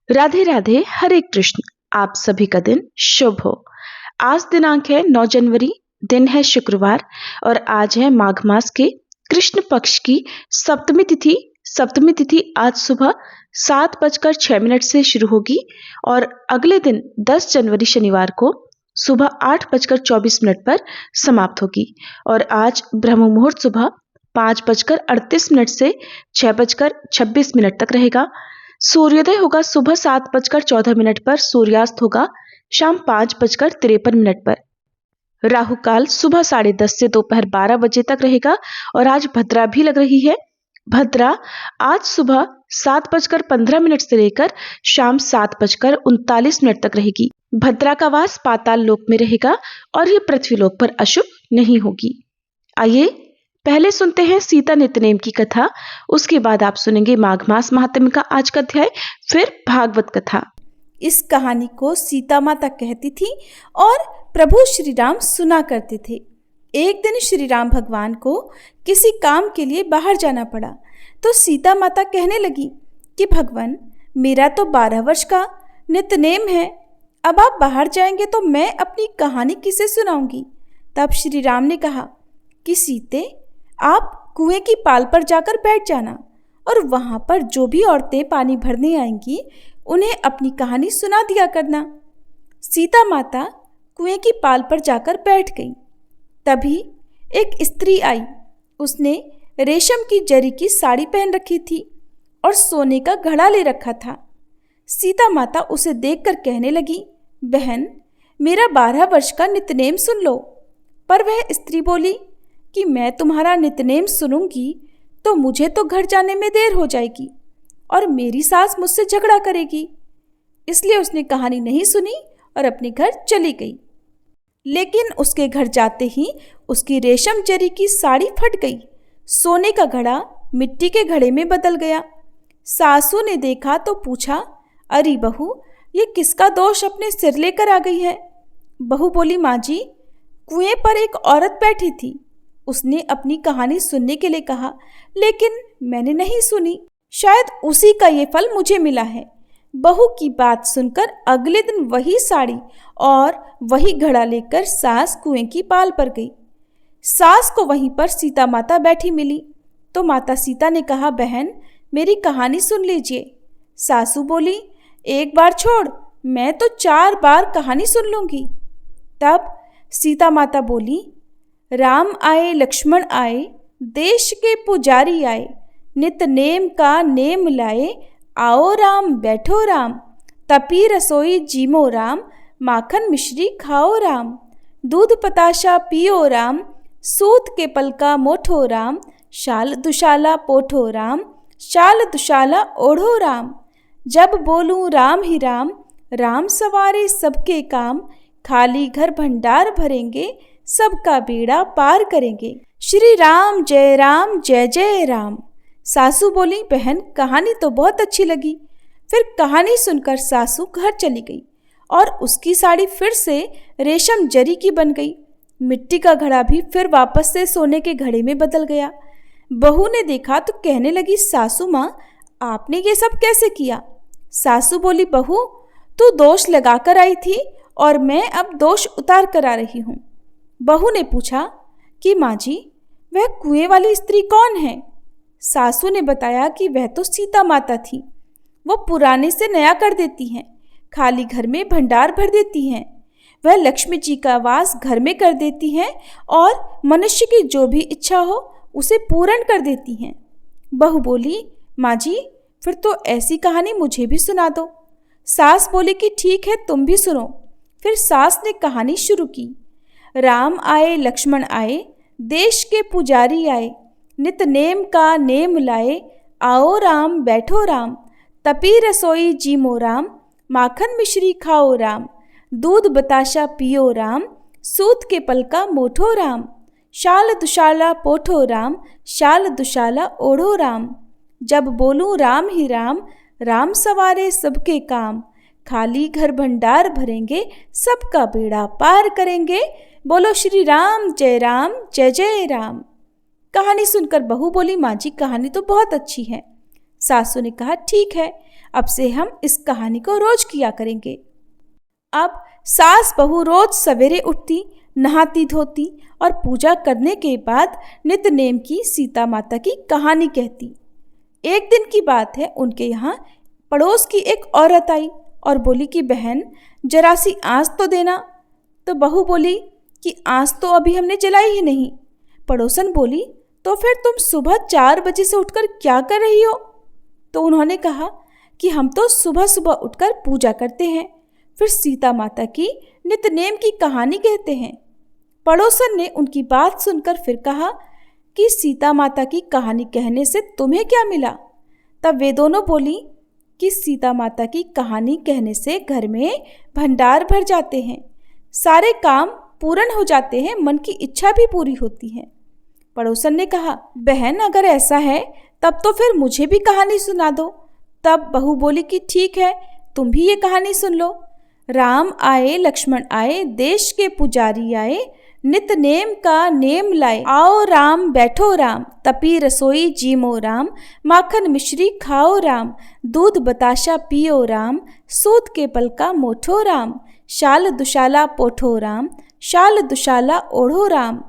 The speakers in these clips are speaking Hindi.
राधे राधे, हरे कृष्ण। आप सभी का दिन शुभ हो। आज दिनांक है 9 जनवरी, दिन है शुक्रवार और आज है माघ मास के कृष्ण पक्ष की सप्तमी तिथि। सप्तमी तिथि आज सुबह 7:06 से शुरू होगी और अगले दिन 10 जनवरी शनिवार को सुबह 8:24 पर समाप्त होगी। और आज ब्रह्म मुहूर्त सुबह 5:38 से 6:26 तक रहेगा। सूर्योदय होगा सुबह 7:14 पर, सूर्यास्त होगा शाम 5:53 पर। राहु काल सुबह 10:30 से दोपहर 12 बजे तक रहेगा और आज भद्रा भी लग रही है। भद्रा आज सुबह 7:15 से लेकर शाम 7:39 तक रहेगी। भद्रा का वास पाताल लोक में रहेगा और ये पृथ्वी लोक पर अशुभ नहीं होगी। आइए पहले सुनते हैं सीता नित्यनेम की कथा, उसके बाद आप सुनेंगे माघ मास महात्म्य का आज का अध्याय, फिर भागवत कथा। इस कहानी को सीता माता कहती थी और प्रभु श्री राम सुना करते थे। एक दिन श्री राम भगवान को किसी काम के लिए बाहर जाना पड़ा तो सीता माता कहने लगी कि भगवान, मेरा तो 12 वर्ष का नित्यनेम है, अब आप बाहर जाएंगे तो मैं अपनी कहानी किसे सुनाऊंगी। तब श्री राम ने कहा कि सीते, आप कुएं की पाल पर जाकर बैठ जाना और वहां पर जो भी औरतें पानी भरने आएंगी उन्हें अपनी कहानी सुना दिया करना। सीता माता कुएं की पाल पर जाकर बैठ गई। तभी एक स्त्री आई। उसने रेशम की जरी की साड़ी पहन रखी थी और सोने का घड़ा ले रखा था। सीता माता उसे देखकर कहने लगी, बहन, मेरा 12 वर्ष का नित्यनेम सुन लो। पर वह स्त्री बोली कि मैं तुम्हारा नित्यनेम सुनूंगी तो मुझे तो घर जाने में देर हो जाएगी और मेरी सास मुझसे झगड़ा करेगी। इसलिए उसने कहानी नहीं सुनी और अपने घर चली गई। लेकिन उसके घर जाते ही उसकी रेशम जरी की साड़ी फट गई। सोने का घड़ा मिट्टी के घड़े में बदल गया। सासू ने देखा तो पूछा, अरे बहू, ये किसका दोष अपने सिर लेकर आ गई है। बहू बोली, माँ जी, कुएं पर एक औरत बैठी थी, उसने अपनी कहानी सुनने के लिए कहा, लेकिन मैंने नहीं सुनी। शायद उसी का ये फल मुझे मिला है। बहू की बात सुनकर अगले दिन वही साड़ी और वही घड़ा लेकर सास कुएं की पाल पर गई। सास को वहीं पर सीता माता बैठी मिली तो माता सीता ने कहा, बहन, मेरी कहानी सुन लीजिए। सासू बोली, एक बार छोड़, मैं तो 4 बार कहानी सुन लूंगी। तब सीता माता बोली, राम आए लक्ष्मण आए, देश के पुजारी आए, नित नेम का नेम लाए, आओ राम बैठो राम, तपी रसोई जीमो राम, माखन मिश्री खाओ राम, दूध पताशा पियो राम, सूत के पलका मोठो राम, शाल दुशाला पोठो राम, शाल दुशाला ओढ़ो राम, जब बोलूं राम ही राम, राम सवारे सबके काम, खाली घर भंडार भरेंगे, सबका बेड़ा पार करेंगे। श्री राम जय जय राम। सासू बोली, बहन, कहानी तो बहुत अच्छी लगी। फिर कहानी सुनकर सासू घर चली गई और उसकी साड़ी फिर से रेशम जरी की बन गई। मिट्टी का घड़ा भी फिर वापस से सोने के घड़े में बदल गया। बहू ने देखा तो कहने लगी, सासू माँ, आपने ये सब कैसे किया। सासू बोली, बहू, तू दोष लगाकर आई थी और मैं अब दोष उतार कर आ रही हूँ। बहू ने पूछा कि माँ जी, वह कुएं वाली स्त्री कौन है। सासू ने बताया कि वह तो सीता माता थी। वो पुराने से नया कर देती हैं, खाली घर में भंडार भर देती हैं। वह लक्ष्मी जी का वास घर में कर देती हैं और मनुष्य की जो भी इच्छा हो उसे पूर्ण कर देती हैं। बहू बोली, माँ जी, फिर तो ऐसी कहानी मुझे भी सुना दो। सास बोली कि ठीक है, तुम भी सुनो। फिर सास ने कहानी शुरू की। राम आए लक्ष्मण आए, देश के पुजारी आए, नित नेम का नेम लाए, आओ राम बैठो राम, तपी रसोई जीमो राम, माखन मिश्री खाओ राम, दूध बताशा पियो राम, सूत के पलका मोठो राम, शाल दुशाला पोठो राम, शाल दुशाला ओढ़ो राम, जब बोलूं राम ही राम, राम सवारे सबके काम, खाली घर भंडार भरेंगे, सबका बेड़ा पार करेंगे, बोलो श्री राम जय जय राम। कहानी सुनकर बहू बोली, माँ जी, कहानी तो बहुत अच्छी है। सासू ने कहा, ठीक है, अब से हम इस कहानी को रोज किया करेंगे। अब सास बहू रोज सवेरे उठती, नहाती धोती और पूजा करने के बाद नित्य नेम की सीता माता की कहानी कहती। एक दिन की बात है, उनके यहाँ पड़ोस की एक औरत आई और बोली कि बहन जरा सी आँच तो देना। तो बहू बोली कि आँच तो अभी हमने जलाई ही नहीं। पड़ोसन बोली तो फिर तुम सुबह 4 बजे से उठकर क्या कर रही हो? तो उन्होंने कहा कि हम तो सुबह सुबह उठकर पूजा करते हैं, फिर सीता माता की नित्य नेम की कहानी कहते हैं। पड़ोसन ने उनकी बात सुनकर फिर कहा कि सीता माता की कहानी कहने से तुम्हें क्या मिला? तब वे दोनों बोली कि सीता माता की कहानी कहने से घर में भंडार भर जाते हैं, सारे काम पूर्ण हो जाते हैं, मन की इच्छा भी पूरी होती है। पड़ोसन ने कहा बहन अगर ऐसा है तब तो फिर मुझे भी कहानी सुना दो। तब बहू बोली कि ठीक है, तुम भी ये कहानी सुन लो। राम आए लक्ष्मण आए, देश के पुजारी आए, नित नेम का नेम लाए। आओ राम बैठो राम, तपी रसोई जीमो राम, माखन मिश्री खाओ राम, दूध बताशा पियो राम, सूत के पल का मोठो राम, शाल दुशाला पोठो राम, शाल दुशाला ओढ़ो राम।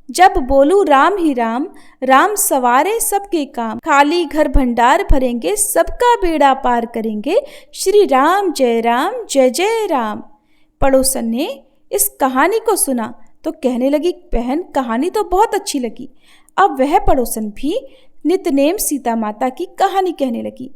जब बोलू राम ही राम, राम सवारे सबके काम, खाली घर भंडार भरेंगे, सबका बेड़ा पार करेंगे, श्री राम जय जय राम। पड़ोसन ने इस कहानी को सुना तो कहने लगी बहन कहानी तो बहुत अच्छी लगी। अब वह पड़ोसन भी नित्यनेम सीता माता की कहानी कहने लगी।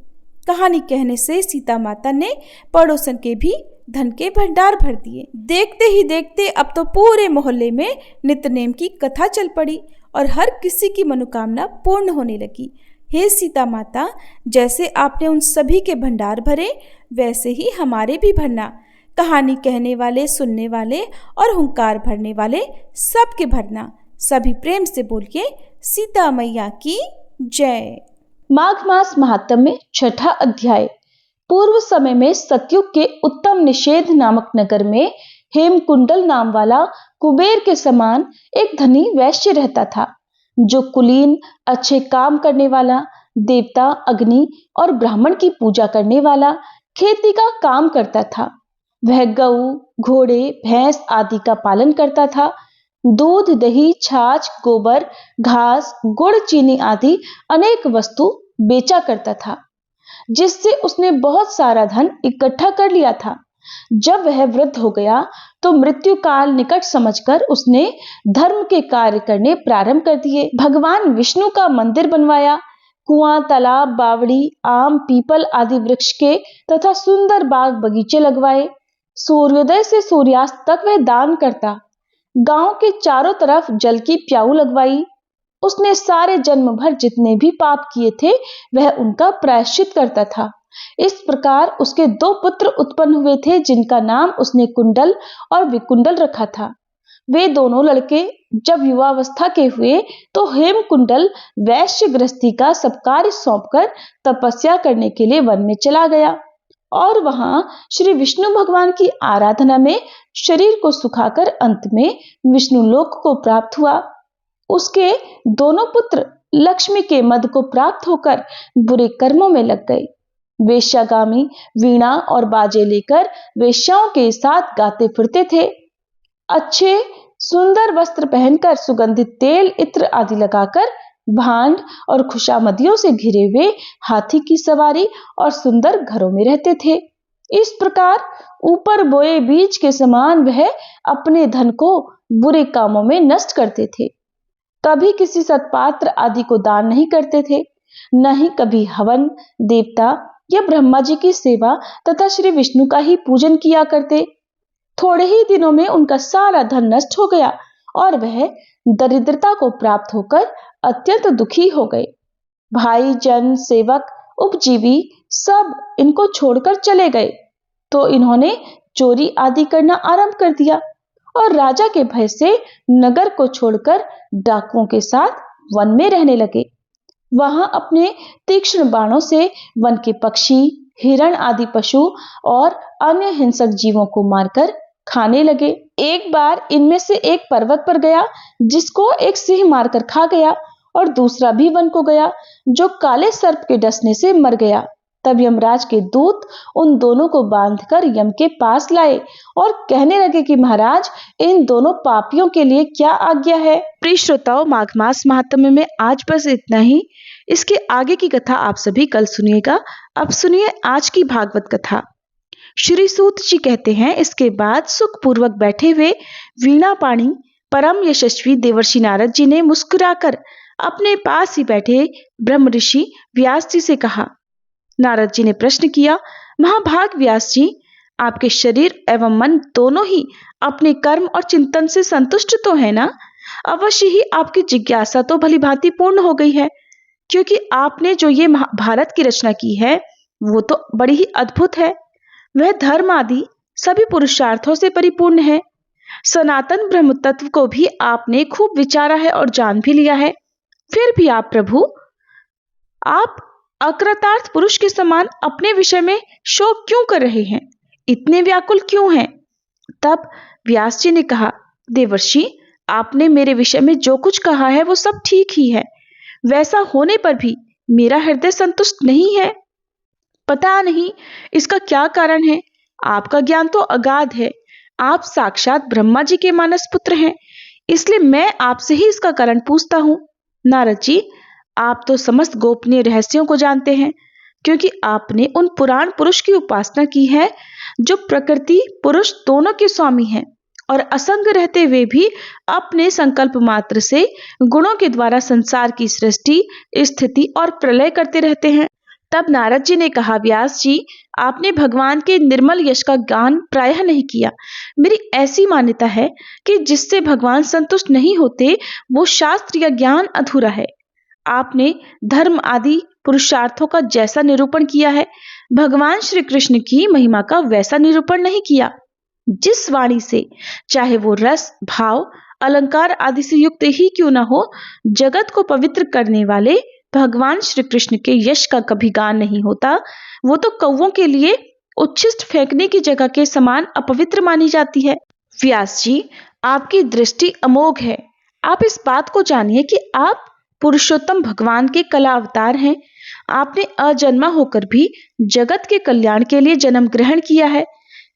कहानी कहने से सीता माता ने पड़ोसन के भी धन के भंडार भर दिए। देखते ही देखते अब तो पूरे मोहल्ले में नित्यनेम की कथा चल पड़ी और हर किसी की मनोकामना पूर्ण होने लगी। हे सीता माता, जैसे आपने उन सभी के भंडार भरे वैसे ही हमारे भी भरना। कहानी कहने वाले, सुनने वाले और हुंकार भरने वाले सबके भरना। सभी प्रेम से बोलिए सीता मैया की जय। माघ मास महात्म्य में 6ठा अध्याय। पूर्व समय में सतयुग के उत्तम निषेध नामक नगर में हेमकुंडल नाम वाला कुबेर के समान एक धनी वैश्य रहता था, जो कुलीन, अच्छे काम करने वाला, देवता अग्नि और ब्राह्मण की पूजा करने वाला, खेती का काम करता था। वह गऊ, घोड़े, भैंस आदि का पालन करता था। दूध, दही, छाछ, गोबर, घास, गुड़, चीनी आदि अनेक वस्तु बेचा करता था, जिससे उसने बहुत सारा धन इकट्ठा कर लिया था। जब वह वृद्ध हो गया तो मृत्यु काल निकट समझकर उसने धर्म के कार्य करने प्रारंभ कर दिए। भगवान विष्णु का मंदिर बनवाया, कुआं, तालाब, बावड़ी, आम, पीपल आदि वृक्ष के तथा सुंदर बाग बगीचे लगवाए। सूर्योदय से सूर्यास्त तक वह दान करता। गांव के चारों तरफ जल की प्याऊ लगवाई। उसने सारे जन्म भर जितने भी पाप किए थे वह उनका प्रायश्चित करता था। इस प्रकार उसके 2 पुत्र उत्पन्न हुए थे, जिनका नाम उसने कुंडल और विकुंडल रखा था। वे दोनों लड़के जब युवावस्था के हुए तो हेमकुंडल वैश्य गृहस्थी का सब कार्य सौंपकर तपस्या करने के लिए वन में चला गया और वहां श्री विष्णु भगवान की आराधना में शरीर को सुखाकर अंत में विष्णु लोक को प्राप्त हुआ। उसके दोनों पुत्र लक्ष्मी के मद को प्राप्त होकर बुरे कर्मों में लग गए। वेश्यागामी वीणा और बाजे लेकर वेश्याओं के साथ गाते फिरते थे। अच्छे सुंदर वस्त्र पहनकर, सुगंधित तेल, इत्र आदि लगाकर, भांड और खुशामदियों से घिरे हुए हाथी की सवारी और सुंदर घरों में रहते थे। इस प्रकार ऊपर बोए बीज के समान वह अपने धन को बुरे कामों में नष्ट करते थे। कभी किसी सत्पात्र आदि को दान नहीं करते थे, न ही कभी हवन, देवता या ब्रह्मा जी की सेवा तथा श्री विष्णु का ही पूजन किया करते। थोड़े ही दिनों में उनका सारा धन नष्ट हो गया और वह दरिद्रता को प्राप्त होकर अत्यंत दुखी हो गए। भाई, जन, सेवक, उपजीवी सब इनको छोड़कर चले गए तो इन्होंने चोरी आदि करना आरंभ कर दिया और राजा के भय से नगर को छोड़कर डाकुओं के साथ वन में रहने लगे। वहां अपने तीक्ष्ण बाणों से वन के पक्षी, हिरण आदि पशु और अन्य हिंसक जीवों को मारकर खाने लगे। एक बार इनमें से एक पर्वत पर गया, जिसको एक सिंह मारकर खा गया, और दूसरा भी वन को गया, जो काले सर्प के डसने से मर गया। तब यमराज के दूत उन दोनों को बांधकर यम के पास लाए और कहने लगे कि महाराज, इन दोनों पापियों के लिए क्या आज्ञा है। प्रिय श्रोताओं, माघ मास महात्म्य में आज बस इतना ही। इसके आगे की कथा आप सभी कल सुनिएगा। अब सुनिए आज की भागवत कथा। श्री सूत जी कहते हैं, इसके बाद सुखपूर्वक बैठे हुए वीणा पाणी परम यशस्वी देवर्षि नारद जी ने मुस्कुराकर अपने पास ही बैठे ब्रह्म ऋषि व्यास जी से कहा। नारद जी ने प्रश्न किया, महाभाग व्यास जी, आपके शरीर एवं मन दोनों ही अपने कर्म और चिंतन से संतुष्ट तो है ना? अवश्य ही आपकी जिज्ञासा तो भली भांति पूर्ण हो गई है, क्योंकि आपने जो ये महाभारत की रचना की है वो तो बड़ी ही अद्भुत है। वह धर्म आदि सभी पुरुषार्थों से परिपूर्ण है। सनातन ब्रह्म तत्व को भी आपने खूब विचारा है और जान भी लिया है। फिर भी आप प्रभु, आप अकृतार्थ पुरुष के समान अपने विषय में शोक क्यों कर रहे हैं? इतने व्याकुल क्यों हैं? तब व्यास जी ने कहा, देवर्षि, आपने मेरे विषय में जो कुछ कहा है वो सब ठीक ही है। वैसा होने पर भी मेरा हृदय संतुष्ट नहीं है। पता नहीं इसका क्या कारण है। आपका ज्ञान तो अगाध है। आप साक्षात ब्रह्मा जी के मानस पुत्र हैं, इसलिए मैं आपसे ही इसका कारण पूछता हूं। नारद जी, आप तो समस्त गोपनीय रहस्यों को जानते हैं, क्योंकि आपने उन पुराण पुरुष की उपासना की है जो प्रकृति पुरुष दोनों के स्वामी हैं और असंग रहते हुए भी अपने संकल्प मात्र से गुणों के द्वारा संसार की सृष्टि, स्थिति और प्रलय करते रहते हैं। तब नारद जी ने कहा, व्यास जी, आपने भगवान के निर्मल यश का गान प्रायः नहीं किया। मेरी ऐसी मान्यता है कि जिससे भगवान संतुष्ट नहीं होते वो शास्त्र या ज्ञान अधूरा है। आपने धर्म आदि पुरुषार्थों का जैसा निरूपण किया है, भगवान श्री कृष्ण की महिमा का वैसा निरूपण नहीं किया। जिस वाणी से, चाहे वो रस, भाव, अलंकार आदि से युक्त ही क्यों न हो, जगत को पवित्र करने वाले भगवान श्री कृष्ण के यश का कभी गान नहीं होता। वो तो कौवों के लिए उच्छिष्ट फेंकने की जगह के समान अपवित्र मानी जाती है। व्यास जी, आपकी दृष्टि अमोघ है। आप इस बात को जानिए कि आप पुरुषोत्तम भगवान के कला अवतार हैं। आपने अजन्मा होकर भी जगत के कल्याण के लिए जन्म ग्रहण किया है,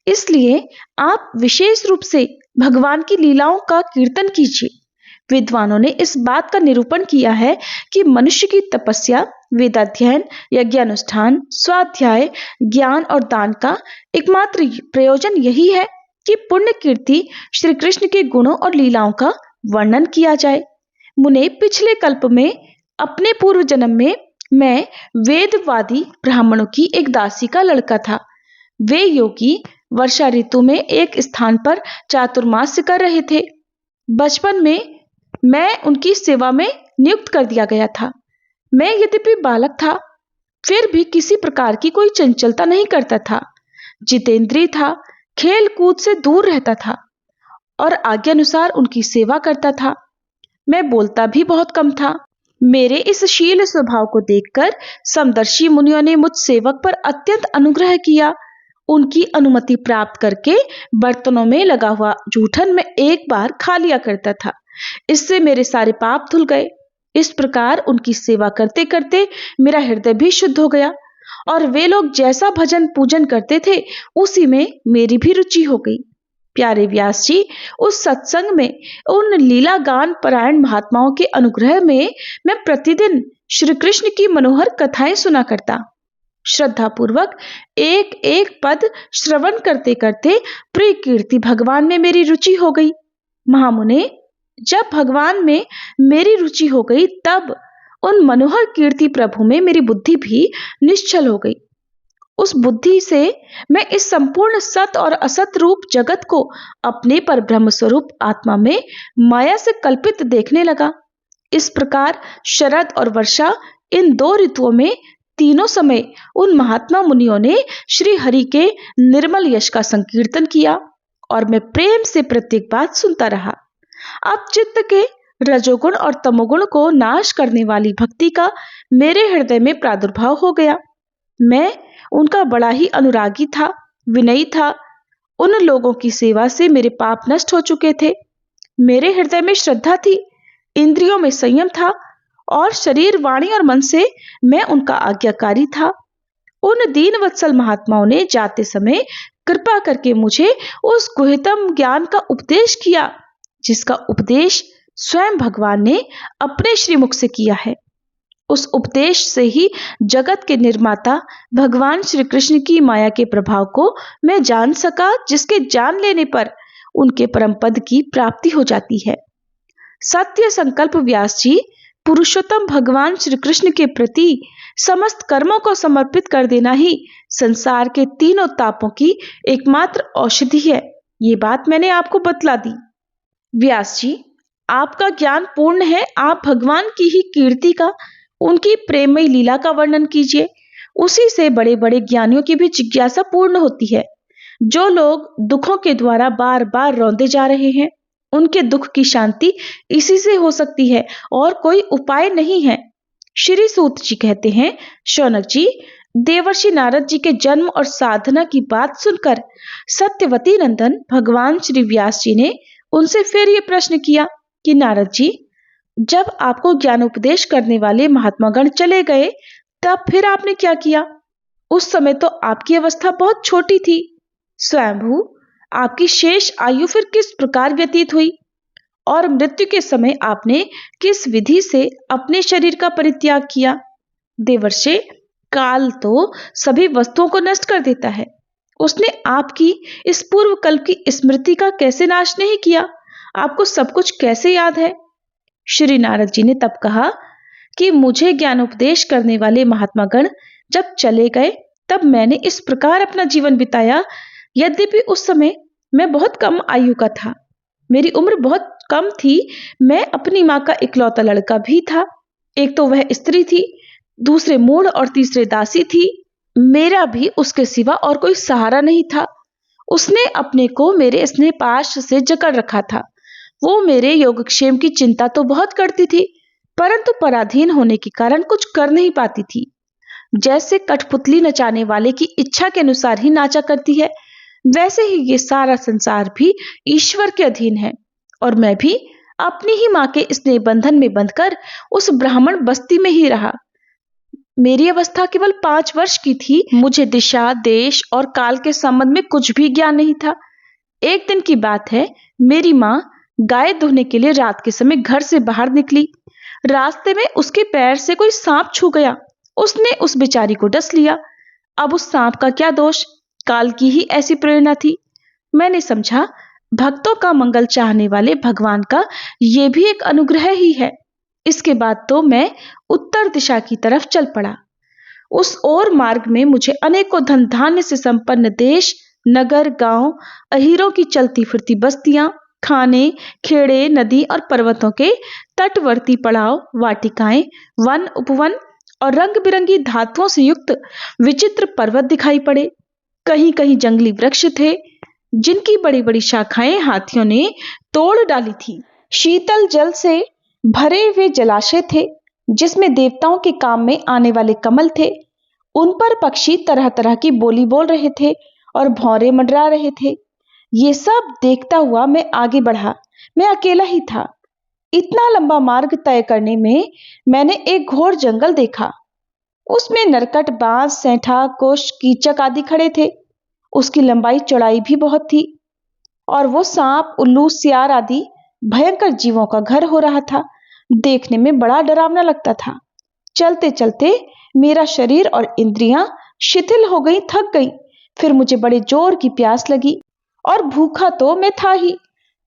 इसलिए आप विशेष रूप से भगवान की लीलाओं का कीर्तन कीजिए। विद्वानों ने इस बात का निरूपण किया है कि मनुष्य की तपस्या, वेदाध्ययन, यज्ञानुष्ठान, स्वाध्याय, ज्ञान और दान का एकमात्र प्रयोजन यही है कि पुण्य कीर्ति श्री कृष्ण के गुणों और लीलाओं का वर्णन किया जाए। मुने, पिछले कल्प में अपने पूर्व जन्म में मैं वेदवादी ब्राह्मणों की एक दासी का लड़का था। वे योगी वर्षा ऋतु में एक स्थान पर चातुर्मास्य कर रहे थे। बचपन में मैं उनकी सेवा में नियुक्त कर दिया गया था। मैं यद्यपि बालक था, फिर भी किसी प्रकार की कोई चंचलता नहीं करता था। जितेंद्रिय था, खेल कूद से दूर रहता था और आज्ञानुसार उनकी सेवा करता था। मैं बोलता भी बहुत कम था। मेरे इस शील स्वभाव को देखकर समदर्शी मुनियों ने मुझ सेवक पर अत्यंत अनुग्रह किया। उनकी अनुमति प्राप्त करके बर्तनों में लगा हुआ जूठन मैं एक बार खा लिया करता था। इससे मेरे सारे पाप धुल गए। इस प्रकार उनकी सेवा करते करते मेरा हृदय भी शुद्ध हो गया और वे लोग जैसा भजन पूजन करते थे उसी में मेरी भी रुचि हो गई। प्यारे व्यास जी, उस सत्संग में उन लीला गान परायण महात्माओं के अनुग्रह में मैं प्रतिदिन श्री कृष्ण की मनोहर कथाएं सुना करता। श्रद्धा पूर्वक एक एक पद श्रवण करते करते प्रिय कीर्ति भगवान में मेरी रुचि हो गई। महामुने, जब भगवान में मेरी रुचि हो गई तब उन मनोहर कीर्ति प्रभु में मेरी बुद्धि भी निश्चल हो गई। उस बुद्धि से मैं इस संपूर्ण सत और असत रूप जगत को अपने पर ब्रह्म स्वरूप आत्मा में माया से कल्पित देखने लगा। इस प्रकार शरद और वर्षा, इन दो ऋतुओं में तीनों समय उन महात्मा मुनियों ने श्री हरि के निर्मल यश का संकीर्तन किया और मैं प्रेम से प्रत्येक बात सुनता रहा। अब चित्त के रजोगुण और तमोगुण को नाश करने वाली भक्ति का मेरे हृदय में प्रादुर्भाव हो गया। मैं उनका बड़ा ही अनुरागी था, विनयी था। उन लोगों की सेवा से मेरे पाप नष्ट हो चुके थे। मेरे हृदय में श्रद्धा थी, इंद्रियों में संयम था और शरीर, वाणी और मन से मैं उनका आज्ञाकारी था। उन दीन वत्सल महात्माओं ने जाते समय कृपा करके मुझे उस गुह्यतम ज्ञान का उपदेश किया, जिसका उपदेश स्वयं भगवान ने अपने श्रीमुख से किया है। उस उपदेश से ही जगत के निर्माता भगवान श्री कृष्ण की माया के प्रभाव को मैं जान सका, जिसके जान लेने पर उनके परम पद की प्राप्ति हो जाती है। सत्य संकल्प व्यास जी, पुरुषोत्तम भगवान श्री कृष्ण के प्रति समस्त कर्मों को समर्पित कर देना ही संसार के तीनों तापों की एकमात्र औषधि है। ये बात मैंने आपको बतला दी। व्यास जी, आपका ज्ञान पूर्ण है, आप भगवान की ही कीर्ति का, उनकी प्रेममयी लीला का वर्णन कीजिए। उसी से बड़े बड़े ज्ञानियों की भी जिज्ञासा पूर्ण होती है। जो लोग दुखों के द्वारा बार बार रौंदे जा रहे हैं, उनके दुख की शांति इसी से हो सकती है और कोई उपाय नहीं है। श्री सूत जी कहते हैं, शौनक जी, देवर्षि नारद जी के जन्म और साधना की बात सुनकर सत्यवती नंदन भगवान श्री व्यास जी ने उनसे फिर ये प्रश्न किया कि नारद जी, जब आपको ज्ञानोपदेश करने वाले महात्मागण चले गए, तब फिर आपने क्या किया? उस समय तो आपकी अवस्था बहुत छोटी थी। स्वयंभू, आपकी शेष आयु फिर किस प्रकार व्यतीत हुई और मृत्यु के समय आपने किस विधि से अपने शरीर का परित्याग किया? देवर्षि, काल तो सभी वस्तुओं को नष्ट कर देता है। उसने आपकी इस पूर्व कल्प की स्मृति का कैसे नाश नहीं किया? आपको सब कुछ कैसे याद है? श्री नारद जी ने तब कहा कि मुझे ज्ञानोपदेश करने वाले महात्मागण जब चले गए, तब मैंने इस प्रकार अपना जीवन बिताया। यद्यपि उस समय मैं बहुत कम आयु का था, मेरी उम्र बहुत कम थी, मैं अपनी माँ का इकलौता लड़का भी था। एक तो वह स्त्री थी, दूसरे मूढ़ और तीसरे दासी थी। मेरा भी उसके सिवा और कोई सहारा नहीं था। उसने अपने को मेरे स्नेह पाश से जकड़ रखा था। वो मेरे योगक्षेम की चिंता तो बहुत करती थी, परंतु पराधीन होने के कारण कुछ कर नहीं पाती थी। जैसे कठपुतली नचाने वाले की इच्छा के अनुसार ही नाचा करती है, वैसे ही ये सारा संसार भी ईश्वर के अधीन है और मैं भी अपनी ही माँ के स्नेह बंधन में बंधकर उस ब्राह्मण बस्ती में ही रहा। मेरी अवस्था केवल 5 वर्ष की थी। मुझे दिशा, देश और काल के संबंध में कुछ भी ज्ञान नहीं था। एक दिन की बात है, मेरी माँ गाय धोने के लिए रात के समय घर से बाहर निकली। रास्ते में उसके पैर से कोई सांप छू गया। उसने उस बेचारी को डस लिया। अब उस सांप का क्या दोष? काल की ही ऐसी प्रेरणा थी। मैंने समझा, भक्तों का मंगल चाहने वाले भगवान का यह भी एक अनुग्रह ही है। इसके बाद तो मैं उत्तर दिशा की तरफ चल पड़ा। उस ओर मार्ग में मुझे अनेकों धन धान्य से संपन्न देश, नगर, गांव, अहीरों की चलती फिरती बस्तियां, खाने, खेड़े, नदी और पर्वतों के तटवर्ती पड़ाव, वाटिकाएं, वन, उपवन और रंग बिरंगी धातुओं से युक्त विचित्र पर्वत दिखाई पड़े। कहीं कहीं जंगली वृक्ष थे, जिनकी बड़ी बड़ी शाखाएं हाथियों ने तोड़ डाली थी। शीतल जल से भरे हुए जलाशय थे, जिसमें देवताओं के काम में आने वाले कमल थे। उन पर पक्षी तरह तरह की बोली बोल रहे थे और भौरे मंडरा रहे थे। ये सब देखता हुआ मैं आगे बढ़ा। मैं अकेला ही था। इतना लंबा मार्ग तय करने में मैंने एक घोर जंगल देखा। उसमें नरकट, बांस, सेंठा, कुश, कीचक आदि खड़े थे। उसकी लंबाई चौड़ाई भी बहुत थी और वो सांप, उल्लू, सियार आदि भयंकर जीवों का घर हो रहा था। देखने में बड़ा डरावना लगता था। चलते चलते मेरा शरीर और इंद्रियां शिथिल हो गई, थक गई। फिर मुझे बड़े जोर की प्यास लगी और भूखा तो मैं था ही।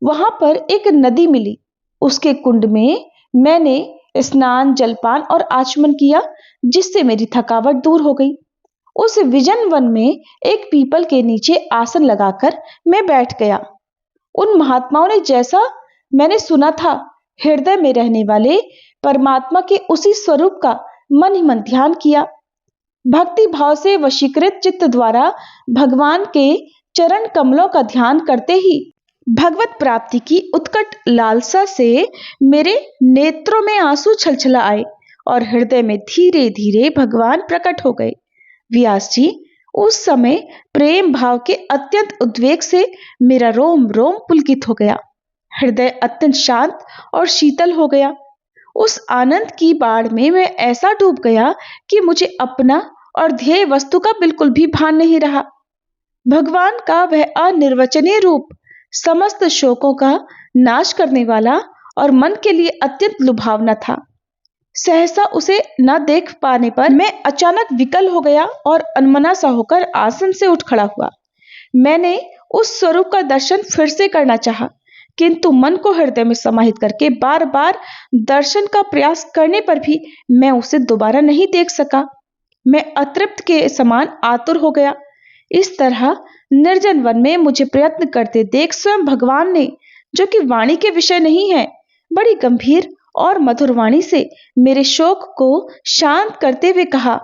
वहां पर एक नदी मिली। उसके कुंड में मैंने स्नान, जलपान और आचमन किया, जिससे मेरी थकावट दूर हो गई। उस विजन वन में एक पीपल के नीचे आसन लगाकर मैं बैठ गया। उन महात्माओं ने जैसा मैंने सुना था, हृदय में रहने वाले परमात्मा के उसी स्वरूप का मन ही मन ध्यान किया। भक्ति भाव से वशीकृत चित्त द्वारा भगवान के चरण कमलों का ध्यान करते ही भगवत प्राप्ति की उत्कट लालसा से मेरे नेत्रों में आंसू छलछला आए और हृदय में धीरे धीरे भगवान प्रकट हो गए। व्यास जी, उस समय प्रेम भाव के अत्यंत उद्वेग से मेरा रोम रोम पुलकित हो गया। हृदय अत्यंत शांत और शीतल हो गया। उस आनंद की बाढ़ में मैं ऐसा डूब गया कि मुझे अपना और ध्येय वस्तु का बिल्कुल भी भान नहीं रहा। भगवान का वह अनिर्वचनीय रूप समस्त शोकों का नाश करने वाला और मन के लिए अत्यंत लुभावना था। सहसा उसे न देख पाने पर मैं अचानक विकल हो गया और अनमना सा होकर आसन से उठ खड़ा हुआ। मैंने उस स्वरूप का दर्शन फिर से करना चाहा, किंतु मन को हृदय में समाहित करके बार बार दर्शन का प्रयास करने पर भी मैं उसे दोबारा नहीं देख सका। मैं अतृप्त के समान आतुर हो गया। इस तरह निर्जन वन में मुझे प्रयत्न करते देख स्वयं भगवान ने, जो कि वाणी के विषय नहीं है, बड़ी गंभीर और मधुर वाणी से मेरे शोक को शांत करते हुए कहा,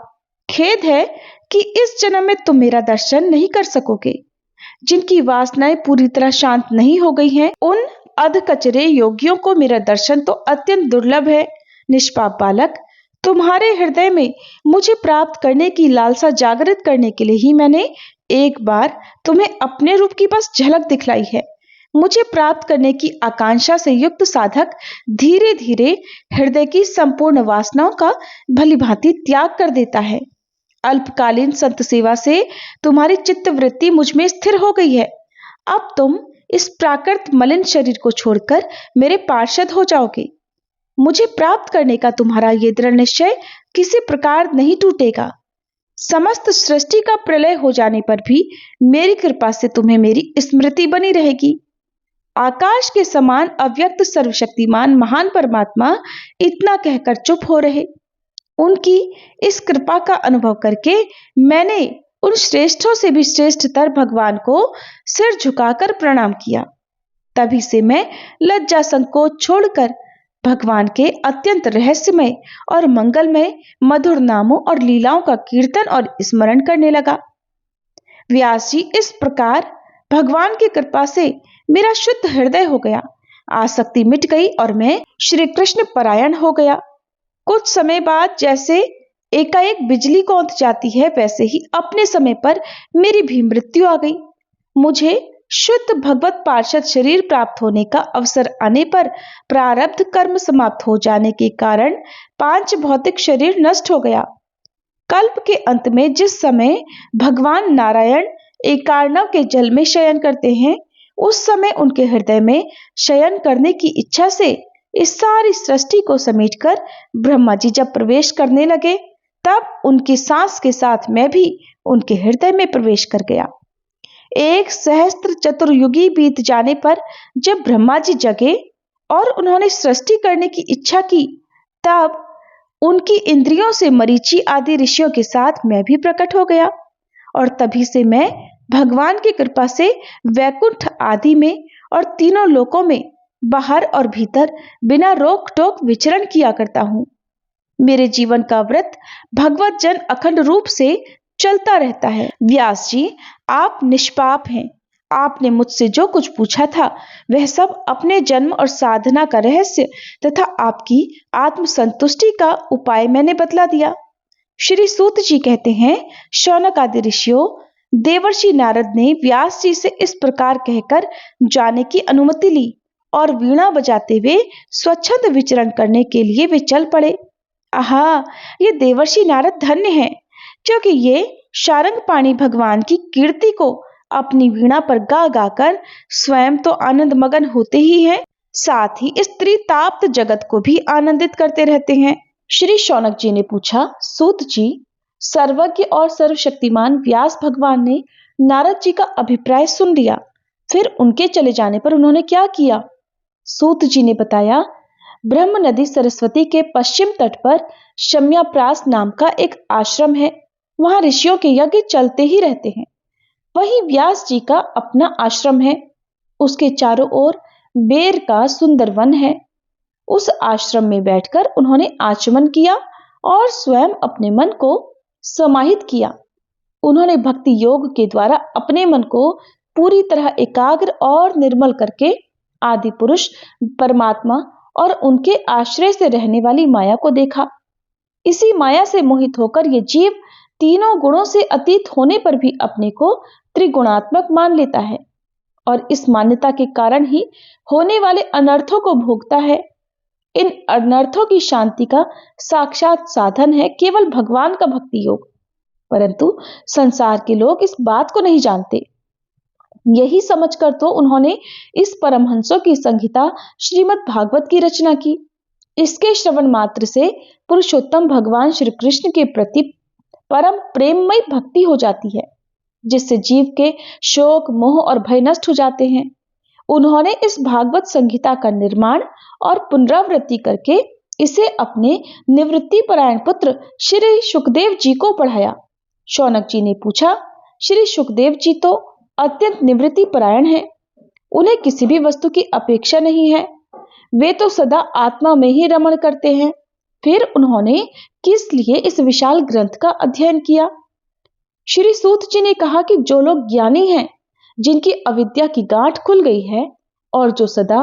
खेद है कि इस जन्म में तुम मेरा दर्शन नहीं कर सकोगे। जिनकी वासनाएं पूरी तरह शांत नहीं हो गई हैं, उन अधकचरे योगियों को मेरा दर्शन तो अत्यंत दुर्लभ है। निष्पाप बालक, तुम्हारे हृदय में मुझे प्राप्त करने की लालसा जागृत करने के लिए ही मैंने एक बार तुम्हें अपने रूप की बस झलक दिखलाई है। मुझे प्राप्त करने की आकांक्षा से युक्त साधक धीरे धीरे हृदय की संपूर्ण वासनाओं का भलीभांति त्याग कर देता है। अल्पकालीन संत सेवा से तुम्हारी चित्तवृत्ति मुझ में स्थिर हो गई है। अब तुम इस प्राकृत मलिन शरीर को छोड़कर मेरे पार्षद हो जाओगे। मुझे प्राप्त करने का तुम्हारा ये दृढ़ निश्चय किसी प्रकार नहीं टूटेगा। समस्त सृष्टि का प्रलय हो जाने पर भी मेरी कृपा से तुम्हें मेरी स्मृति बनी रहेगी। आकाश के समान अव्यक्त सर्वशक्तिमान महान परमात्मा इतना कहकर चुप हो रहे। उनकी इस कृपा का अनुभव करके मैंने उन श्रेष्ठों से भी श्रेष्ठतर भगवान को सिर झुकाकर प्रणाम किया। तभी से मैं लज्जा संकोच छोड़कर भगवान के अत्यंत रहस्यमय और मंगलमय मधुर नामों और लीलाओं का कीर्तन और स्मरण करने लगा। व्यास जी, इस प्रकार भगवान की कृपा से मेरा शुद्ध हृदय हो गया, आसक्ति मिट गई और मैं श्री कृष्ण परायण हो गया। कुछ समय बाद जैसे एकाएक बिजली कौंध जाती है, वैसे ही अपने समय पर मेरी भी मृत्यु आ गई। मुझे शुद्ध भगवत पार्षद शरीर प्राप्त होने का अवसर आने पर प्रारब्ध कर्म समाप्त हो जाने के कारण 5 भौतिक शरीर नष्ट हो गया। कल्प के अंत में जिस समय भगवान नारायण एकार्णव के जल में शयन करते हैं, उस समय उनके हृदय में शयन करने की इच्छा से इस सारी सृष्टि को समेटकर ब्रह्मा जी जब प्रवेश करने लगे, तब उनकी सांस के साथ मैं भी उनके हृदय में प्रवेश कर गया। 1 सहस्त्र चतुर्युगी बीत जाने पर जब ब्रह्मा जी जगे और उन्होंने सृष्टि करने की इच्छा की, तब उनकी इंद्रियों से मरीचि आदि ऋषियों के साथ मैं भी प्रकट हो गया और तभी से मैं भगवान की कृपा से वैकुंठ आदि में और तीनों लोकों में बाहर और भीतर बिना रोक टोक विचरण किया करता हूँ। मेरे जीवन का व्रत भगवत जन अखंड रूप से चलता रहता है। व्यास जी, आप निष्पाप हैं। आपने मुझसे जो कुछ पूछा था वह सब अपने जन्म और साधना का रहस्य तथा आपकी आत्मसंतुष्टि का उपाय मैंने बतला दिया। श्री सूत जी कहते हैं, शौनक आदि ऋषियों, देवर्षि नारद ने व्यास जी से इस प्रकार कहकर जाने की अनुमति ली और वीणा बजाते हुए स्वच्छंद विचरण करने के लिए वे चल पड़े। आहा, ये देवर्षि नारद धन्य हैं, क्योंकि ये शारंगपाणी भगवान की कीर्ति को अपनी वीणा पर गा गाकर स्वयं तो आनंद मगन होते ही हैं, साथ ही स्त्री ताप्त जगत को भी आनंदित करते रहते हैं। श्री शौनक जी ने पूछा, सूत जी, सर्वज्ञ और सर्वशक्तिमान व्यास भगवान ने नारद जी का अभिप्राय सुन लिया, फिर उनके चले जाने पर उन्होंने क्या किया? सूत जी ने बताया, ब्रह्म नदी सरस्वती के पश्चिम तट पर शम्याप्रास नाम का एक आश्रम है। वहां ऋषियों के यज्ञ चलते ही रहते हैं। वहीं व्यास जी का अपना आश्रम है। उसके चारों ओर बेर का सुंदर वन है। उस आश्रम में बैठकर उन्होंने आचमन किया और स्वयं अपने मन को समाहित किया। उन्होंने भक्ति योग के द्वारा अपने मन को पूरी तरह एकाग्र और निर्मल करके आदि पुरुष परमात्मा और उनके आश्रय से रहने वाली माया को देखा। इसी माया से मोहित होकर ये जीव तीनों गुणों से अतीत होने पर भी अपने को त्रिगुणात्मक मान लेता है और इस मान्यता के कारण ही होने वाले अनर्थों को भोगता है। इन अनर्थों की शांति का साक्षात साधन है केवल भगवान का भक्ति योग। परंतु संसार के लोग इस बात को नहीं जानते। यही समझकर तो उन्होंने इस परमहंसों की संहिता श्रीमद् भागवत की रचना की। इसके श्रवण मात्र से पुरुषोत्तम भगवान श्री कृष्ण के प्रति परम प्रेममय भक्ति हो जाती है, जिससे जीव के शोक, मोह और भय नष्ट हो जाते हैं। उन्होंने इस भागवत संहिता का निर्माण और पुनरावृत्ति करके इसे अपने निवृत्ति परायण पुत्र श्री सुखदेव जी को पढ़ाया। शौनक जी ने पूछा, श्री सुखदेव जी तो अत्यंत निवृत्ति परायण हैं, उन्हें किसी भी वस्तु की अपेक्षा नहीं है, वे तो सदा आत्मा में ही रमण करते हैं, फिर उन्होंने किस लिए इस विशाल ग्रंथ का अध्ययन किया? श्री सूत जी ने कहा कि जो लोग ज्ञानी हैं, जिनकी अविद्या की गांठ खुल गई है और जो सदा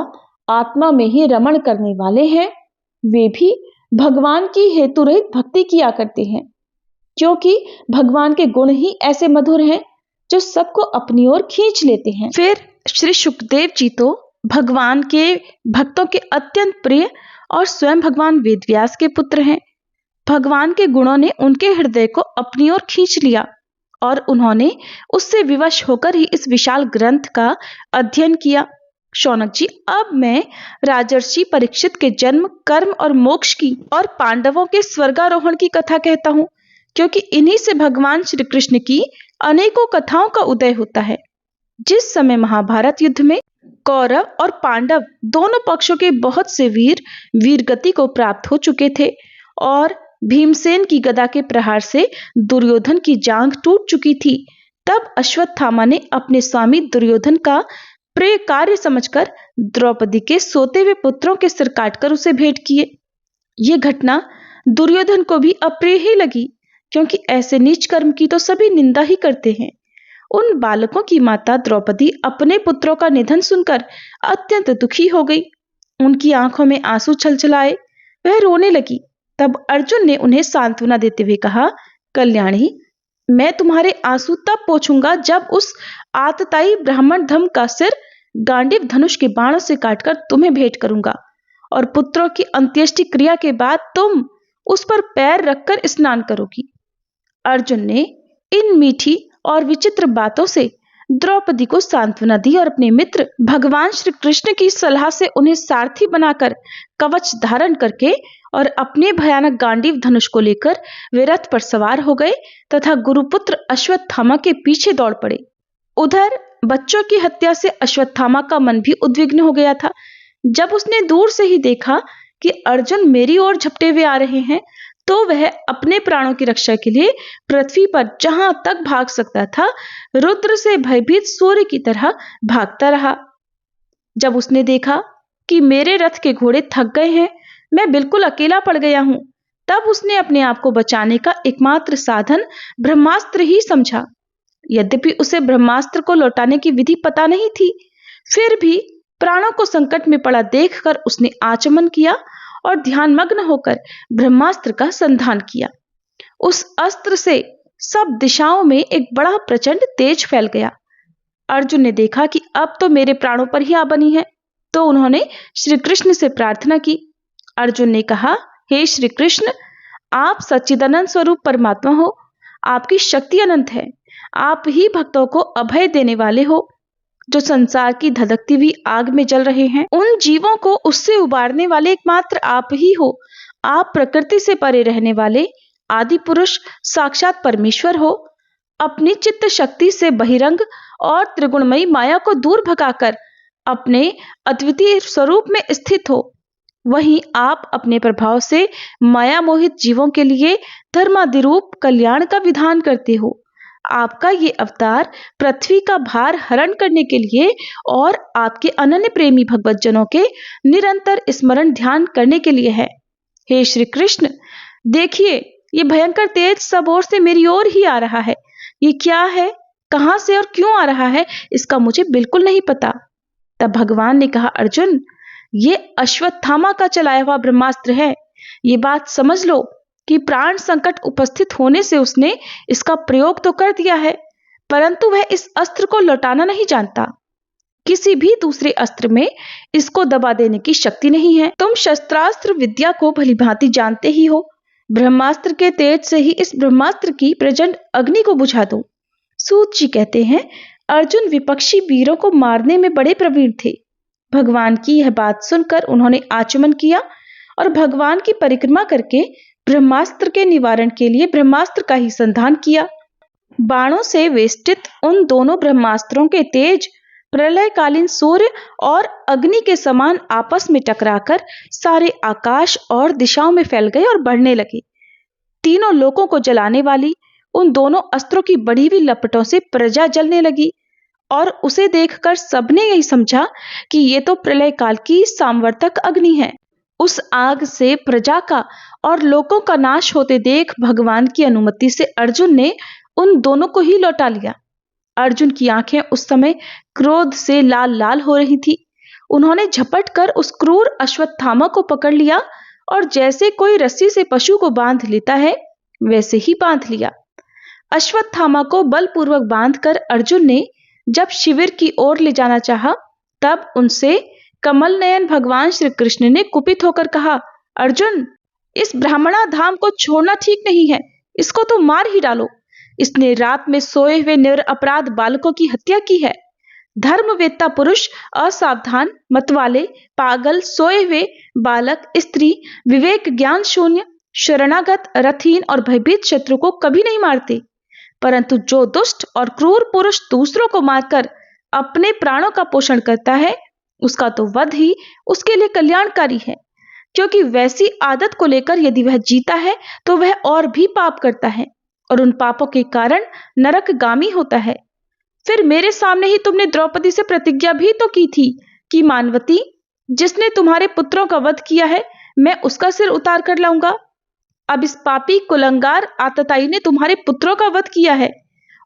आत्मा में ही रमण करने वाले हैं, वे भी भगवान की हेतु रहित भक्ति किया करते हैं, क्योंकि भगवान के गुण ही ऐसे मधुर हैं जो सबको अपनी ओर खींच लेते हैं। फिर श्री सुखदेव जी तो भगवान के भक्तों के अत्यंत प्रिय और स्वयं भगवान वेदव्यास के पुत्र हैं। भगवान के गुणों ने उनके हृदय को अपनी ओर खींच लिया और उन्होंने उससे विवश होकर ही इस विशाल ग्रंथ का अध्ययन किया। शौनक जी, अब मैं राजर्षि परीक्षित के जन्म, कर्म और मोक्ष की और पांडवों के स्वर्गारोहण की कथा कहता हूँ, क्योंकि इन्हीं से भगवान श्री कृष्ण की अनेकों कथाओं का उदय होता है। जिस समय महाभारत युद्ध में कौरव और पांडव दोनों पक्षों के बहुत से वीर वीरगति को प्राप्त हो चुके थे और भीमसेन की गदा के प्रहार से दुर्योधन की जांघ टूट चुकी थी, तब अश्वत्थामा ने अपने स्वामी दुर्योधन का प्रिय कार्य समझकर द्रौपदी के सोते हुए पुत्रों के सिर काटकर उसे भेंट किए। ये घटना दुर्योधन को भी अप्रिय ही लगी, क्योंकि ऐसे नीच कर्म की तो सभी निंदा ही करते हैं। उन बालकों की माता द्रौपदी अपने पुत्रों का निधन सुनकर अत्यंत दुखी हो गई। उनकी आंखों में आंसू छलछलाए, वह रोने लगी। तब अर्जुन ने उन्हें सांत्वना देते हुए कहा, कल्याणी, मैं तुम्हारे आंसू तब पोंछूंगा जब उस आतताई ब्राह्मण धम का सिर गांडीव धनुष के बाणों से काटकर तुम्हें भेंट करूंगा, और पुत्रों की अंत्येष्टि क्रिया के बाद तुम उस पर पैर रखकर स्नान करोगी। अर्जुन ने इन मीठी और विचित्र बातों से द्रौपदी को सांत्वना दी और अपने मित्र भगवान श्री कृष्ण की सलाह से उन्हें सारथी बनाकर कवच धारण करके और अपने भयानक गांडीव धनुष को लेकर वे रथ पर सवार हो गए तथा गुरुपुत्र अश्वत्थामा के पीछे दौड़ पड़े। उधर बच्चों की हत्या से अश्वत्थामा का मन भी उद्विग्न हो गया था। जब उसने दूर से ही देखा कि अर्जुन मेरी ओर झपटे हुए आ रहे हैं, तो वह अपने प्राणों की रक्षा के लिए पृथ्वी पर जहां तक भाग सकता था, रुद्र से भयभीत सूर्य की तरह भागता रहा। जब उसने देखा कि मेरे रथ के घोड़े थक गए हैं, मैं बिल्कुल अकेला पड़ गया हूं, तब उसने अपने आप को बचाने का एकमात्र साधन ब्रह्मास्त्र ही समझा। यद्यपि उसे ब्रह्मास्त्र को लौटाने की विधि पता नहीं थी, फिर भी प्राणों को संकट में पड़ा देखकर उसने आचमन किया और ध्यानमग्न होकर ब्रह्मास्त्र का संधान किया। उस अस्त्र से सब दिशाओं में एक बड़ा प्रचंड तेज फैल गया। अर्जुन ने देखा कि अब तो मेरे प्राणों पर ही आ बनी है, तो उन्होंने श्री कृष्ण से प्रार्थना की। अर्जुन ने कहा, हे श्री कृष्ण, आप सच्चिदानंद स्वरूप परमात्मा हो, आपकी शक्ति अनंत है, आप ही भक्तों को अभय देने वाले हो। जो संसार की धधकती हुई आग में जल रहे हैं, उन जीवों को उससे उबारने वाले एकमात्र आप ही हो। आप प्रकृति से परे रहने वाले आदि पुरुष साक्षात परमेश्वर हो। अपनी चित्त शक्ति से बहिरंग और त्रिगुणमयी माया को दूर भगाकर अपने अद्वितीय स्वरूप में स्थित हो। वहीं आप अपने प्रभाव से माया मोहित जीवों के लिए धर्मादिरूप कल्याण का विधान करते हो। आपका ये अवतार पृथ्वी का भार हरण करने के लिए और आपके अनन्य प्रेमी भगवत जनों के निरंतर स्मरण ध्यान करने के लिए है। हे श्री कृष्ण, देखिए, ये भयंकर तेज सब ओर से मेरी ओर ही आ रहा है। ये क्या है, कहां से और क्यों आ रहा है, इसका मुझे बिल्कुल नहीं पता। तब भगवान ने कहा, अर्जुन, ये अश्वत्थामा का चलाया हुआ ब्रह्मास्त्र है। ये बात समझ लो कि प्राण संकट उपस्थित होने से उसने इसका प्रयोग तो कर दिया है, परंतु वह इस अस्त्र को लौटाना नहीं जानता। किसी भी दूसरे अस्त्र में इसको दबा देने की शक्ति नहीं है। तुम शस्त्रास्त्र विद्या को भलीभांति जानते ही हो। ब्रह्मास्त्र के तेज से ही इस ब्रह्मास्त्र की प्रचंड अग्नि को बुझा दो। सूत जी कहते हैं, अर्जुन विपक्षी वीरों को मारने में बड़े प्रवीण थे। भगवान की यह बात सुनकर उन्होंने आचमन किया और भगवान की परिक्रमा करके ब्रह्मास्त्र के निवारण के लिए ब्रह्मास्त्र का ही संधान किया। बाणों से वेष्टित उन दोनों ब्रह्मास्त्रों के तेज प्रलयकालीन सूर्य और अग्नि के समान आपस में टकराकर सारे आकाश और दिशाओं में फैल गए और बढ़ने लगे। तीनों लोकों को जलाने वाली उन दोनों अस्त्रों की बढ़ी हुई लपटों से प्रजा जलने लगी और उसे देखकर सबने यही समझा कि ये तो प्रलय काल की सामवर्तक अग्नि है। उस आग से प्रजा का और लोकों का नाश होते देख भगवान की अनुमति से अर्जुन ने उन दोनों को ही लौटा लिया। अर्जुन की आंखें उस समय क्रोध से लाल लाल हो रही थी। उन्होंने झपट कर उस क्रूर अश्वत्थामा को पकड़ लिया और जैसे कोई रस्सी से पशु को बांध लेता है वैसे ही बांध लिया। अश्वत्थामा को बलपूर्वक बांधकर अर्जुन ने जब शिविर की ओर ले जाना चाहा, तब उनसे कमल नयन भगवान श्री कृष्ण ने कुपित होकर कहा, अर्जुन, इस ब्राह्मणा धाम को छोड़ना ठीक नहीं है, इसको तो मार ही डालो। इसने रात में सोए हुए निरपराध बालकों की हत्या की है। धर्मवेत्ता पुरुष असावधान, मतवाले, पागल, सोए हुए बालक, स्त्री, विवेक ज्ञान शून्य, शरणागत, रथहीन और भयभीत शत्रु को कभी नहीं मारते, परंतु जो दुष्ट और क्रूर पुरुष दूसरों को मारकर अपने प्राणों का पोषण करता है, उसका तो वध ही उसके लिए कल्याणकारी है, क्योंकि वैसी आदत को लेकर यदि वह जीता है तो वह और भी पाप करता है और उन पापों के कारण नरकगामी होता है। फिर मेरे सामने ही तुमने द्रौपदी से प्रतिज्ञा भी तो की थी कि मानवती, जिसने तुम्हारे पुत्रों का वध किया है, मैं उसका सिर उतार कर लाऊंगा। अब इस पापी कुलंगार आतताई ने तुम्हारे पुत्रों का वध किया है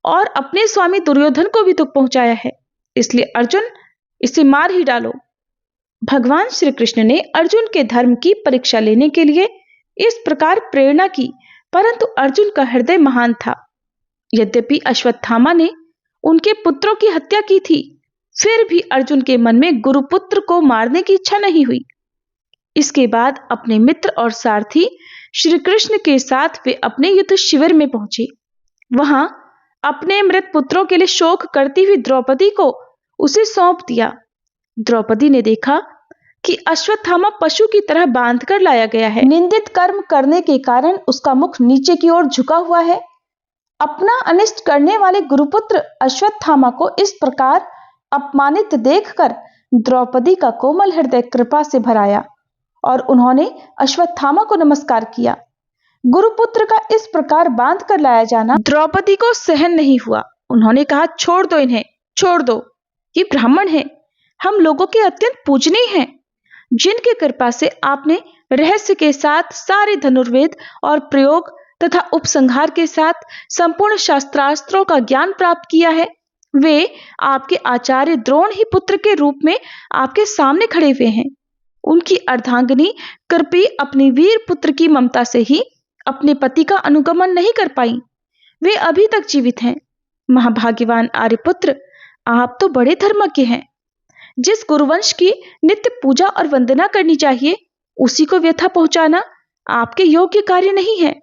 और अपने स्वामी दुर्योधन को भी दुख पहुंचाया है, इसलिए अर्जुन, इसे मार ही डालो। भगवान श्री कृष्ण ने अर्जुन के धर्म की परीक्षा लेने के लिए इस प्रकार प्रेरणा की, परंतु अर्जुन का हृदय महान था। यद्यपि अश्वत्थामा ने उनके पुत्रों की हत्या की थी, फिर भी अर्जुन के मन में गुरुपुत्र को मारने की इच्छा नहीं हुई। इसके बाद अपने मित्र और सारथी श्री कृष्ण के साथ वे अपने युद्ध शिविर में पहुंचे। वहां अपने मृत पुत्रों के लिए शोक करती हुई द्रौपदी को उसे सौंप दिया। द्रौपदी ने देखा कि अश्वत्थामा पशु की तरह बांधकर लाया गया है। निंदित कर्म करने के कारण उसका मुख नीचे की ओर झुका हुआ है। अपना अनिष्ट करने वाले गुरुपुत्र अश्वत्थामा को इस प्रकार अपमानित देखकर द्रौपदी का कोमल हृदय कृपा से भर आया और उन्होंने अश्वत्थामा को नमस्कार किया। गुरुपुत्र का इस प्रकार बांध कर लाया जाना द्रौपदी को सहन नहीं हुआ। उन्होंने कहा, छोड़ दो इन्हें, छोड़ दो, ये ब्राह्मण हैं, हम लोगों के अत्यंत पूजनीय हैं, जिनकी कृपा से आपने रहस्य के साथ सारे धनुर्वेद और प्रयोग तथा उपसंहार के साथ संपूर्ण शास्त्रास्त्रों का ज्ञान प्राप्त किया है। वे आपके आचार्य द्रोण ही पुत्र के रूप में आपके सामने खड़े हुए हैं। उनकी अर्धांगिनी कृपी अपने वीर पुत्र की ममता से ही अपने पति का अनुगमन नहीं कर पाई। वे अभी तक जीवित हैं। महाभाग्यवान आर्यपुत्र, आप तो बड़े धर्मज्ञ हैं। जिस गुरुवंश की नित्य पूजा और वंदना करनी चाहिए, उसी को व्यथा पहुंचाना आपके योग्य कार्य नहीं है।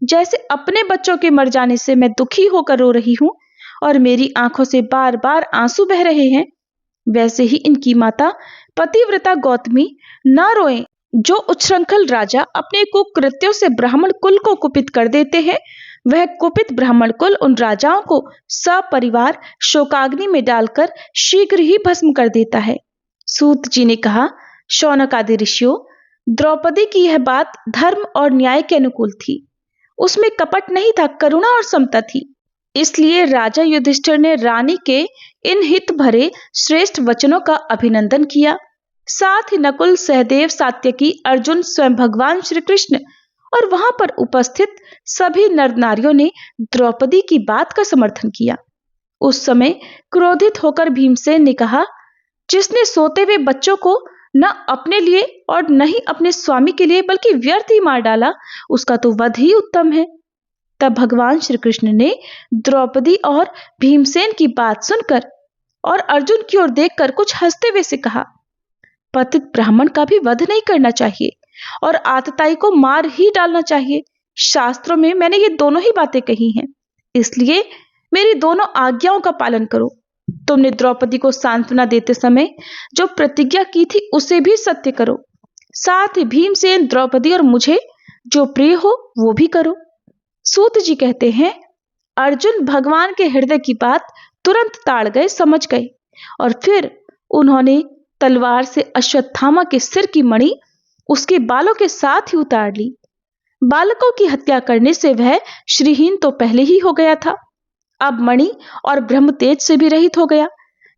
जैसे अपने बच्चों के मर जाने से मैं दुखी होकर रो रही हूं और मेरी आंखों से बार बार आंसू बह रहे हैं, वैसे ही इनकी माता पतिव्रता गौतमी न रोएं। जो उच्छृंखल राजा अपने कुकृत्यों से ब्राह्मण कुल को कुपित कर देते हैं, वह कुपित ब्राह्मण कुल उन राजाओं को सपरिवार शोकाग्नि में डालकर शीघ्र ही भस्म कर देता है। सूत जी ने कहा, शौनक आदि ऋषियों, द्रौपदी की यह बात धर्म और न्याय के अनुकूल थी। उसमें कपट नहीं था, करुणा और समता थी। इसलिए राजा युधिष्ठिर ने रानी के इन हित भरे श्रेष्ठ वचनों का अभिनंदन किया। साथ ही नकुल, सहदेव, सात्यकी, अर्जुन, स्वयं भगवान श्री कृष्ण और वहां पर उपस्थित सभी नर नारियों ने द्रौपदी की बात का समर्थन किया। उस समय क्रोधित होकर भीमसेन ने कहा, जिसने सोते हुए बच्चों को न अपने लिए और न ही अपने स्वामी के लिए बल्कि व्यर्थ ही मार डाला, उसका तो वध ही उत्तम है। तब भगवान श्री कृष्ण ने द्रौपदी और भीमसेन की बात सुनकर और अर्जुन की ओर देखकर कुछ हंसते हुए से कहा, पतित ब्राह्मण का भी वध नहीं करना चाहिए, और आतताई को मार ही डालना चाहिए। शास्त्रों में मैंने ये दोनों ही बातें कही हैं, इसलिए मेरी दोनों आज्ञाओं का पालन करो। तुमने द्रौपदी को सांत्वना देते समय जो प्रतिज्ञा की थी उसे भी सत्य करो। साथ ही भीमसेन, द्रौपदी और मुझे जो प्रिय हो वो भी करो। सूत जी कहते हैं, अर्जुन भगवान के हृदय की बात तुरंत ताड़ गए, समझ गए, और फिर उन्होंने तलवार से अश्वत्थामा के सिर की मणि उसके बालों के साथ ही उतार ली। बालकों की हत्या करने से वह श्रीहीन तो पहले ही हो गया था, अब मणि और ब्रह्म तेज से भी रहित हो गया।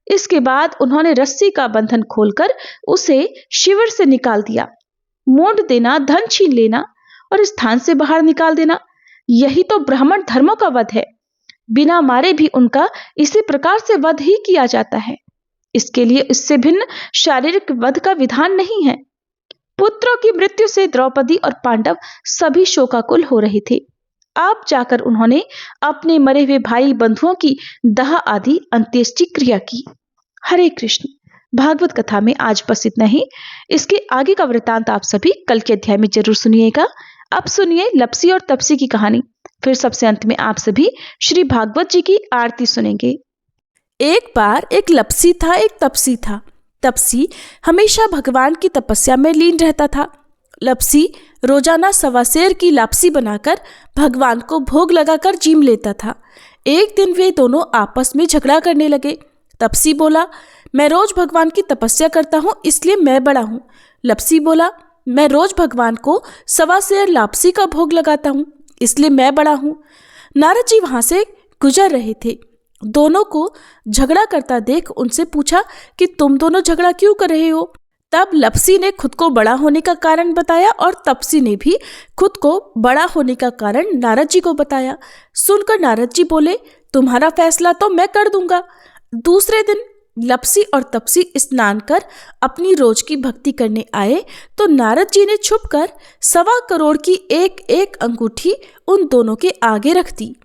इसके बाद उन्होंने रस्सी का बंधन खोलकर उसे शिविर से निकाल दिया। मोड़ देना, धन छीन लेना और स्थान से बाहर निकाल देना, यही तो ब्राह्मण धर्मों का वध है। बिना मारे भी उनका इसी प्रकार से वध ही किया जाता है। इसके लिए इससे भिन्न शारीरिक वध का विधान नहीं है। पुत्रों की मृत्यु से द्रौपदी और पांडव सभी शोकाकुल हो रहे थे। अब जाकर उन्होंने अपने मरे हुए भाई बंधुओं की दाह आदि अंत्येष्टि क्रिया की। हरे कृष्ण। भागवत कथा में आज बस इतना ही। इसके आगे का वृतांत आप सभी कल के अध्याय में जरूर सुनिएगा। अब सुनिए लपसी और तपसी की कहानी। फिर सबसे अंत में आप सभी श्री भागवत जी की आरती सुनेंगे। एक बार एक लपसी था, एक तपसी था। तपसी हमेशा भगवान की तपस्या में लीन रहता था। लपसी रोजाना सवा सेर की लापसी बनाकर भगवान को भोग लगाकर जीम लेता था। एक दिन वे दोनों आपस में झगड़ा करने लगे। तपसी बोला, मैं रोज भगवान की तपस्या करता हूँ, इसलिए मैं बड़ा हूँ। लपसी बोला, मैं रोज भगवान को सवा सेर लापसी का भोग लगाता हूँ, इसलिए मैं बड़ा हूँ। नारद जी वहां से गुजर रहे थे। दोनों को झगड़ा करता देख उनसे पूछा कि तुम दोनों झगड़ा क्यों कर रहे हो। तब लपसी ने खुद को बड़ा होने का कारण बताया और तपसी ने भी खुद को बड़ा होने का कारण नारद जी को बताया। सुनकर नारद जी बोले, तुम्हारा फैसला तो मैं कर दूंगा। दूसरे दिन लपसी और तपसी स्नान कर अपनी रोज की भक्ति करने आए तो नारद जी ने छुपकर 1.25 करोड़ की एक एक अंगूठी उन दोनों के आगे रख दी।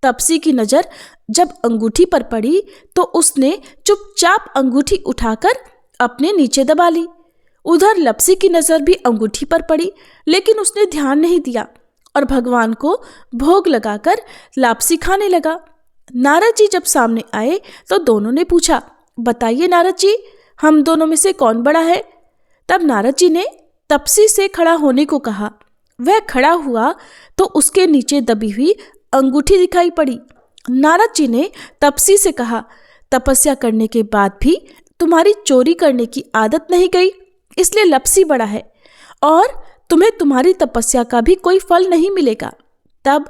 तपसी की नजर जब अंगूठी पर पड़ी तो उसने चुपचाप अंगूठी उठाकर अपने नीचे दबा ली। उधर लपसी की नजर भी अंगूठी पर पड़ी, लेकिन उसने ध्यान नहीं दिया और भगवान को भोग लगाकर लापसी खाने लगा। नारद जी जब सामने आए तो दोनों ने पूछा, बताइए नारद जी, हम दोनों में से कौन बड़ा है। तब नारद जी ने तपसी से खड़ा होने को कहा। वह खड़ा हुआ तो उसके नीचे दबी हुई अंगूठी दिखाई पड़ी। नारद जी ने तपसी से कहा, तपस्या करने के बाद भी तुम्हारी चोरी करने की आदत नहीं गई, इसलिए लपसी बड़ा है और तुम्हें तुम्हारी तपस्या का भी कोई फल नहीं मिलेगा। तब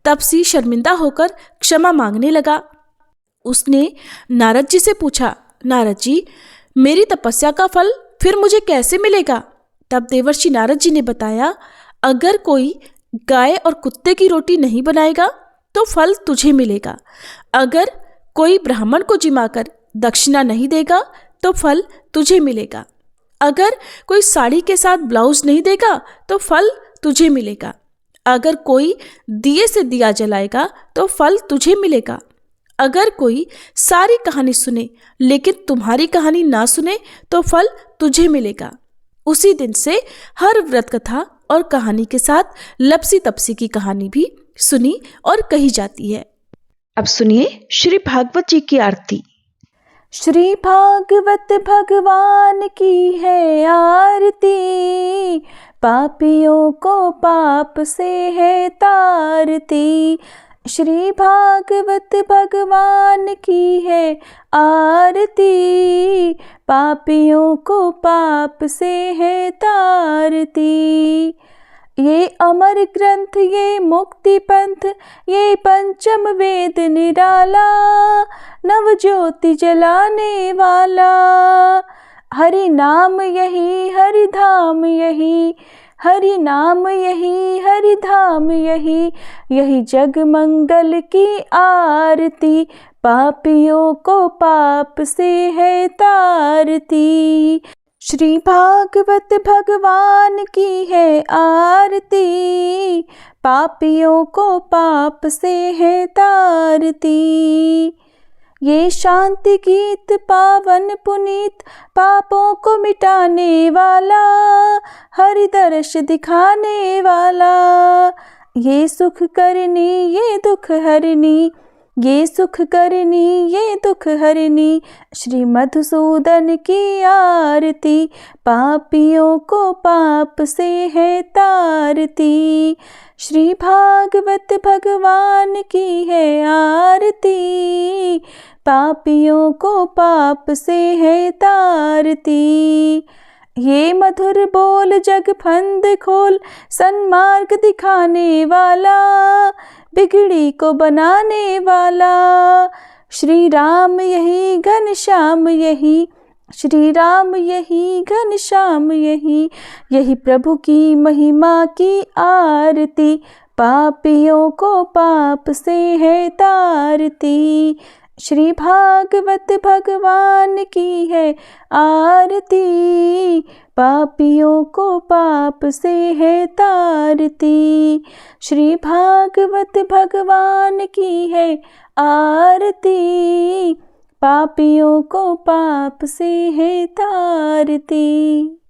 तपसी शर्मिंदा होकर क्षमा मांगने लगा। उसने नारद जी से पूछा, नारद जी, मेरी तपस्या का फल फिर मुझे कैसे मिलेगा। तब देवर्षि नारद जी ने बताया, अगर कोई गाय और कुत्ते की रोटी नहीं बनाएगा तो फल तुझे मिलेगा। अगर कोई ब्राह्मण को जिमाकर दक्षिणा नहीं देगा तो फल तुझे मिलेगा। अगर कोई साड़ी के साथ ब्लाउज नहीं देगा तो फल तुझे मिलेगा। अगर कोई दिए से दिया जलाएगा तो फल तुझे मिलेगा। अगर कोई सारी कहानी सुने लेकिन तुम्हारी कहानी ना सुने तो फल तुझे मिलेगा। उसी दिन से हर व्रत कथा और कहानी के साथ लपसी तपसी की कहानी भी सुनी और कही जाती है। अब सुनिए श्री भागवत जी की आरती। श्री भागवत भगवान की है आरती, पापियों को पाप से है तारती। श्री भागवत भगवान की है आरती, पापियों को पाप से है तारती। ये अमर ग्रंथ, ये मुक्ति पंथ, ये पंचम वेद निराला, नव ज्योति जलाने वाला। हरि नाम यही, हरि धाम यही, हरि नाम यही, हरि धाम यही, यही जग मंगल की आरती, पापियों को पाप से है तारती। श्री भागवत भगवान की है आरती, पापियों को पाप से है तारती। ये शांति गीत पावन पुनीत, पापों को मिटाने वाला, हरि दर्श दिखाने वाला। ये सुख करनी ये दुख हरनी, ये सुख करनी ये दुख हरनी, श्री मधुसूदन की आरती, पापियों को पाप से है तारती। श्री भागवत भगवान की है आरती, पापियों को पाप से है तारती। ये मधुर बोल जग फंद खोल, सन्मार्ग दिखाने वाला, बिगड़ी को बनाने वाला। श्री राम यही घनश्याम यही, श्री राम यही घनश्याम यही, यही प्रभु की महिमा की आरती, पापियों को पाप से है तारती। श्री भागवत भगवान की है आरती, पापियों को पाप से है तारती। श्री भागवत भगवान की है आरती, पापियों को पाप से है तारती।